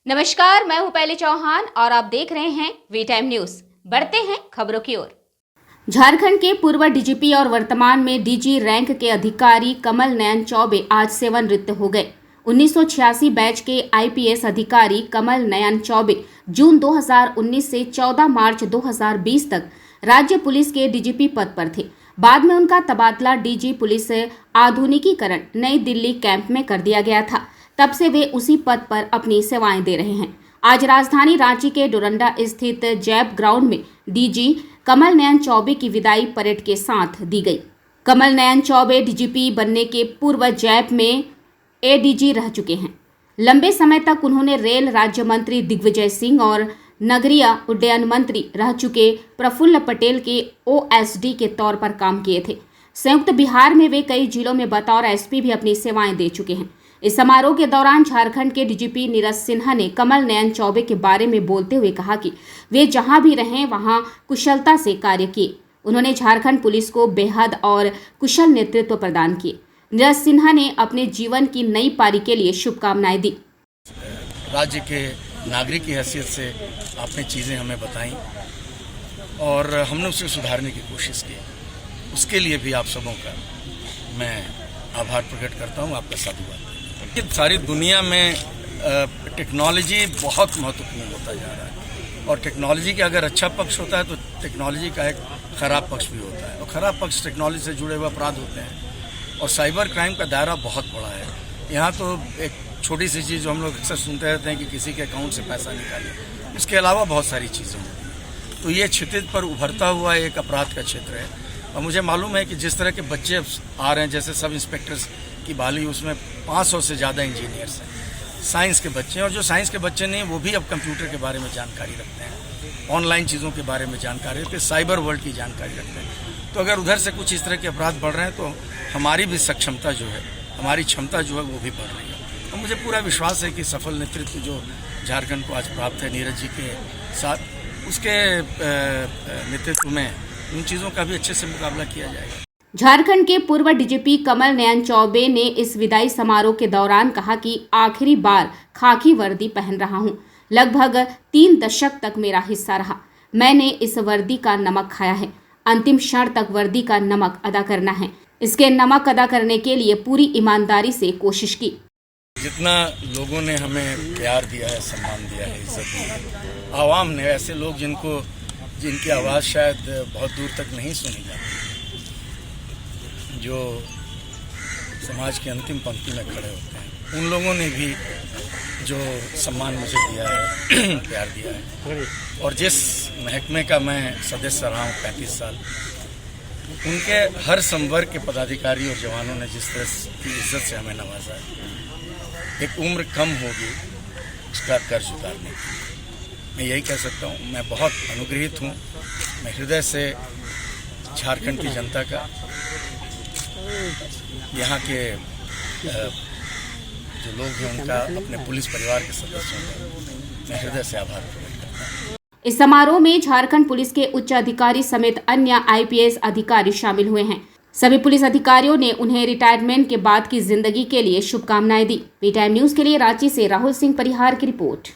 नमस्कार, मैं हूं पहले चौहान और आप देख रहे हैं वी टाइम न्यूज। बढ़ते हैं खबरों की ओर। झारखंड के पूर्व डीजीपी और वर्तमान में डीजी रैंक के अधिकारी कमल नयन चौबे आज सेवानिवृत्त हो गए। 1986 बैच के आईपीएस अधिकारी कमल नयन चौबे जून 2019 से 14 मार्च 2020 तक राज्य पुलिस के डीजीपी पद पर थे। बाद में उनका तबादला डीजी पुलिस आधुनिकीकरण नई दिल्ली कैंप में कर दिया गया था। तब से वे उसी पद पर अपनी सेवाएं दे रहे हैं। आज राजधानी रांची के डोरंडा स्थित जैप ग्राउंड में डीजी कमल नयन चौबे की विदाई परेड के साथ दी गई। कमल नयन चौबे डीजीपी बनने के पूर्व जैप में एडीजी रह चुके हैं। लंबे समय तक उन्होंने रेल राज्य मंत्री दिग्विजय सिंह और नगरीय उड्डयन मंत्री रह चुके प्रफुल्ल पटेल के ओएसडी के तौर पर काम किए थे। संयुक्त बिहार में वे कई जिलों में बतौर एसपी भी अपनी सेवाएं दे चुके हैं। इस समारोह के दौरान झारखंड के डीजीपी नीरज सिन्हा ने कमल नयन चौबे के बारे में बोलते हुए कहा कि वे जहां भी रहे वहां कुशलता से कार्य किए। उन्होंने झारखंड पुलिस को बेहद और कुशल नेतृत्व प्रदान किए। नीरज सिन्हा ने अपने जीवन की नई पारी के लिए शुभकामनाएं दी। राज्य के नागरिक की हैसियत से आपने चीज़ें हमें बताई और हमने उसे सुधारने की कोशिश की। उसके लिए भी आप सबों का मैं आभार प्रकट करता हूँ, आपका साधुवाद। सारी दुनिया में टेक्नोलॉजी बहुत महत्वपूर्ण होता जा रहा है और टेक्नोलॉजी का अगर अच्छा पक्ष होता है तो टेक्नोलॉजी का एक ख़राब पक्ष भी होता है और ख़राब पक्ष टेक्नोलॉजी से जुड़े हुए अपराध होते हैं और साइबर क्राइम का दायरा बहुत बड़ा है। यहाँ तो एक छोटी सी चीज़ जो हम लोग अक्सर सुनते रहते हैं कि किसी के अकाउंट से पैसा निकालिए, इसके अलावा बहुत सारी चीज़ें होती हैं। तो ये क्षितिज पर उभरता हुआ एक अपराध का क्षेत्र है और मुझे मालूम है कि जिस तरह के बच्चे आ रहे हैं, जैसे सब इंस्पेक्टर्स की बहाली, उसमें 500 से ज़्यादा इंजीनियर्स हैं, साइंस के बच्चे हैं और जो साइंस के बच्चे नहीं वो भी अब कंप्यूटर के बारे में जानकारी रखते हैं, ऑनलाइन चीज़ों के बारे में जानकारी रखते हैं, साइबर वर्ल्ड की जानकारी रखते हैं। तो अगर उधर से कुछ इस तरह के अपराध बढ़ रहे हैं तो हमारी भी सक्षमता जो है, हमारी क्षमता जो है वो भी बढ़ रही है। और मुझे पूरा विश्वास है कि सफल नेतृत्व जो झारखंड को आज प्राप्त है नीरज जी के साथ, उसके नेतृत्व में उन चीज़ों का भी अच्छे से मुकाबला किया जाएगा। झारखंड के पूर्व डीजीपी कमल नयन चौबे ने इस विदाई समारोह के दौरान कहा कि आखिरी बार खाकी वर्दी पहन रहा हूं। लगभग 3 दशक तक मेरा हिस्सा रहा। मैंने इस वर्दी का नमक खाया है। अंतिम क्षण तक वर्दी का नमक अदा करना है। इसके नमक अदा करने के लिए पूरी ईमानदारी से कोशिश की। जितना लोगों ने हमें प्यार दिया है, सम्मान दिया है, इज्जत दी है, आवाम ने, ऐसे लोग जिनकी आवाज़ शायद बहुत दूर तक नहीं सुनी जाती, जो समाज की अंतिम पंक्ति में खड़े होते हैं, उन लोगों ने भी जो सम्मान मुझे दिया है, प्यार दिया है और जिस महकमे का मैं सदस्य रहा हूँ 35 साल, उनके हर संवर्ग के पदाधिकारी और जवानों ने जिस तरह की इज्जत से हमें नवाजा है, एक उम्र कम होगी उसका कर्ज उतारने की। मैं यही कह सकता हूँ, मैं बहुत अनुग्रहित हूँ। मैं हृदय से झारखंड की जनता का, यहाँ के जो लोग हैं उनका, अपने पुलिस परिवार के सदस्यों का मैं हृदय से आभार प्रकट करता हूँ। इस समारोह में झारखंड पुलिस के उच्च अधिकारी समेत अन्य आईपीएस अधिकारी शामिल हुए हैं। सभी पुलिस अधिकारियों ने उन्हें रिटायरमेंट के बाद की जिंदगी के लिए शुभकामनाएं दी। वी टाइम न्यूज के लिए रांची से राहुल सिंह परिहार की रिपोर्ट।